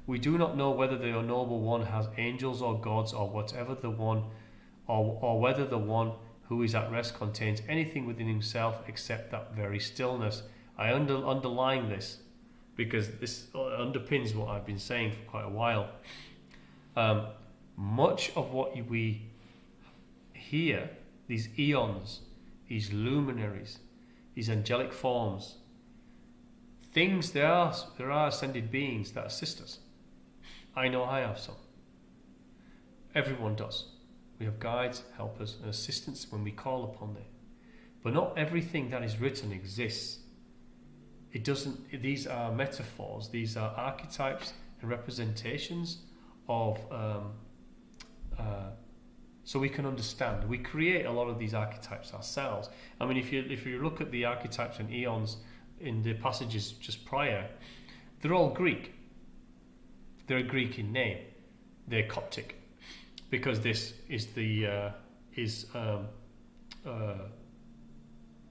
We do not know whether the Unknowable One has angels or gods or whatever the one, or whether the one who is at rest contains anything within himself except that very stillness. I underline this because this underpins what I've been saying for quite a while. Much of what we hear, these eons, these luminaries, these angelic forms, things, there are ascended beings that assist us. I know I have some. Everyone does. We have guides, helpers, and assistants when we call upon them. But not everything that is written exists. It doesn't. These are metaphors. These are archetypes and representations of so we can understand. We create a lot of these archetypes ourselves. I mean, if you look at the archetypes and eons in the passages just prior, they're all Greek. They're Greek in name. They're Coptic, because this is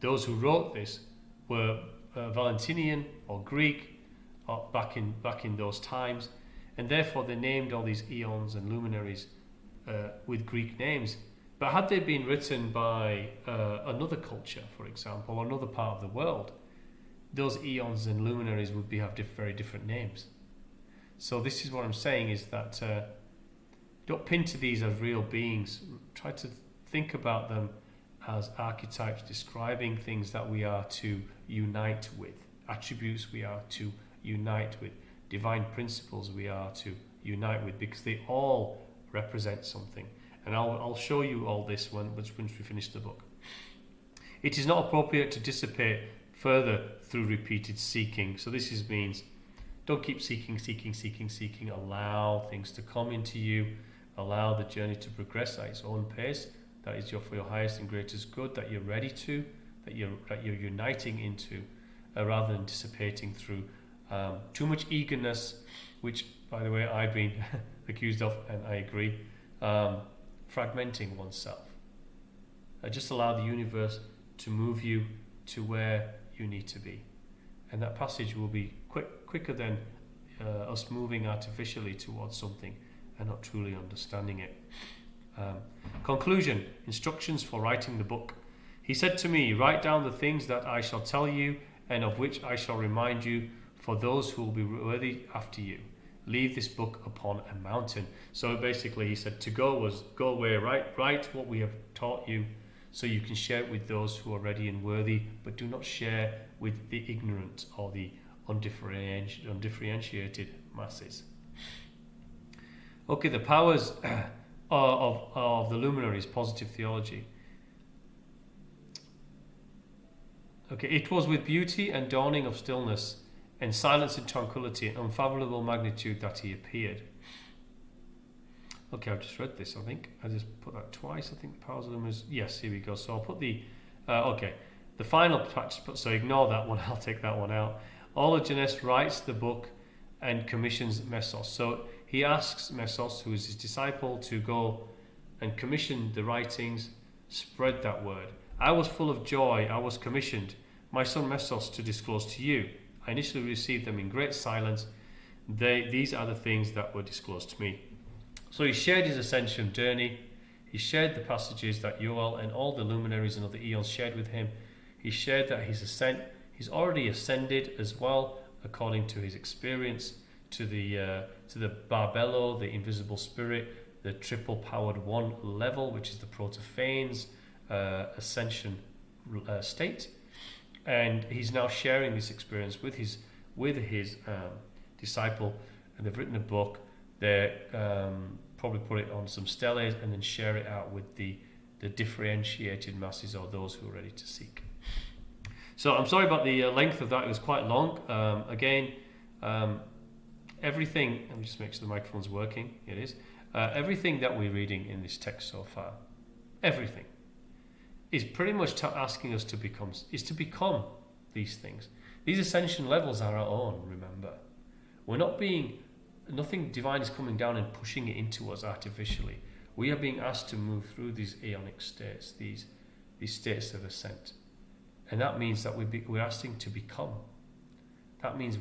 those who wrote this were Valentinian or Greek back in those times, and therefore they named all these eons and luminaries with Greek names. But had they been written by another culture, for example, or another part of the world, those eons and luminaries would have very different names. So this is what I'm saying, is that don't pin to these as real beings. Try to think about them as archetypes describing things that we are to unite with, attributes we are to unite with, divine principles we are to unite with, because they all represent something. And I'll show you all this once we finish the book. It is not appropriate to dissipate further through repeated seeking. So this means don't keep seeking. Allow things to come into you. Allow the journey to progress at its own pace. That is for your highest and greatest good, that you're ready to, that you're uniting into, rather than dissipating through too much eagerness, which, by the way, I've been accused of, and I agree, fragmenting oneself. Just allow the universe to move you to where you need to be. And that passage will be quicker than us moving artificially towards something and not truly understanding it. Conclusion, instructions for writing the book. He said to me, write down the things that I shall tell you and of which I shall remind you, for those who will be worthy after you. Leave this book upon a mountain. So basically he said to go was go away, write what we have taught you, so you can share it with those who are ready and worthy, but do not share with the ignorant or the undifferentiated masses. Okay, the powers of the luminaries, positive theology. Okay, it was with beauty and dawning of stillness and silence and tranquility and unfathomable magnitude that he appeared. Okay, I've just read this, I think. I just put that twice, I think, the powers of the luminaries. Yes, here we go. So I'll put the, the final patch, so ignore that one, I'll take that one out. Alllogenes writes the book and commissions Messos. So he asks Messos, who is his disciple, to go and commission the writings, spread that word. I was full of joy, I was commissioned, my son Messos, to disclose to you. I initially received them in great silence. These are the things that were disclosed to me. So he shared his ascension journey. He shared the passages that Youel and all the luminaries and other eons shared with him. He shared that his ascent, he's already ascended as well, according to his experience, to the Barbelo, the invisible spirit, the triple powered one level, which is the Protophanes ascension state. And he's now sharing this experience with his disciple, and they've written a book. They probably put it on some steles and then share it out with the differentiated masses, or those who are ready to seek. So I'm sorry about the length of that. It was quite long. Everything, let me just make sure the microphone's working. It is. Everything that we're reading in this text so far, everything, is pretty much asking us to become these things. These ascension levels are our own, remember. We're not nothing divine is coming down and pushing it into us artificially. We are being asked to move through these aeonic states, these states of ascent. And that means that we're asking to become. That means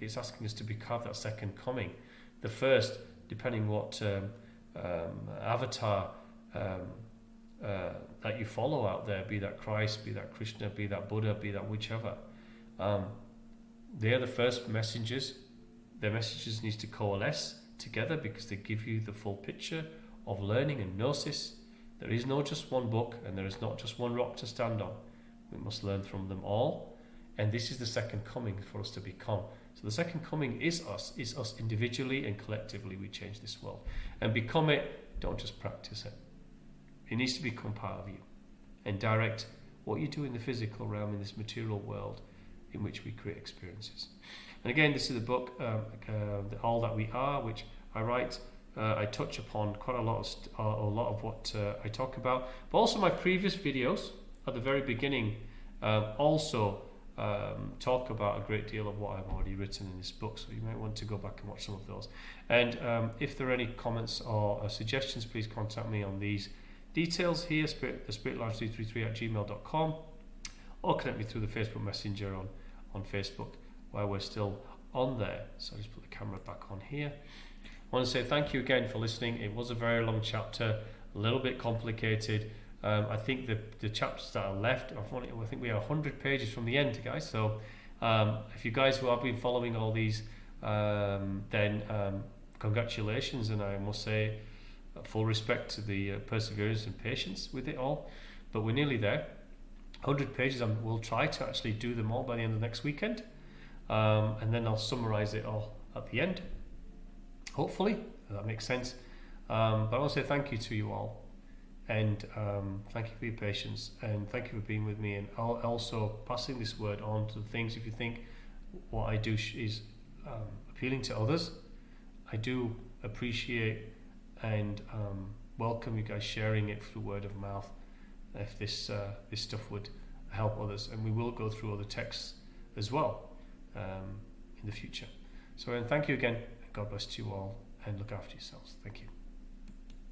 it's asking us to become that second coming. The first, depending what avatar that you follow out there, be that Christ, be that Krishna, be that Buddha, be that whichever, they are the first messengers. Their messages need to coalesce together because they give you the full picture of learning and gnosis. There is not just one book, and there is not just one rock to stand on. We must learn from them all, and this is the second coming for us to become. So the second coming is us individually and collectively. We change this world and become it. Don't just practice it. It needs to become part of you and direct what you do in the physical realm, in this material world in which we create experiences. And again, this is the book, All That We Are, which I write I touch upon quite a lot of what I talk about, but also my previous videos at the very beginning also talk about a great deal of what I've already written in this book, so you might want to go back and watch some of those. And if there are any comments or suggestions, please contact me on these details here, thespiritlife333@gmail.com, or connect me through the Facebook Messenger on Facebook, where we're still on there. So I'll just put the camera back on here. I want to say thank you again for listening. It was a very long chapter, a little bit complicated. I think the chapters that are left, I think we are 100 pages from the end, guys. So if you guys who have been following all these, then congratulations, and I must say full respect to the perseverance and patience with it all. But we're nearly there. 100 pages, and we'll try to actually do them all by the end of next weekend. And then I'll summarize it all at the end. Hopefully, that makes sense. But I want to say thank you to you all. And thank you for your patience, and thank you for being with me, and also passing this word on to the things. If you think what I do is appealing to others, I do appreciate and welcome you guys sharing it through word of mouth if this stuff would help others, and we will go through other texts as well in the future. So thank you again, and God bless you all, and look after yourselves. Thank you.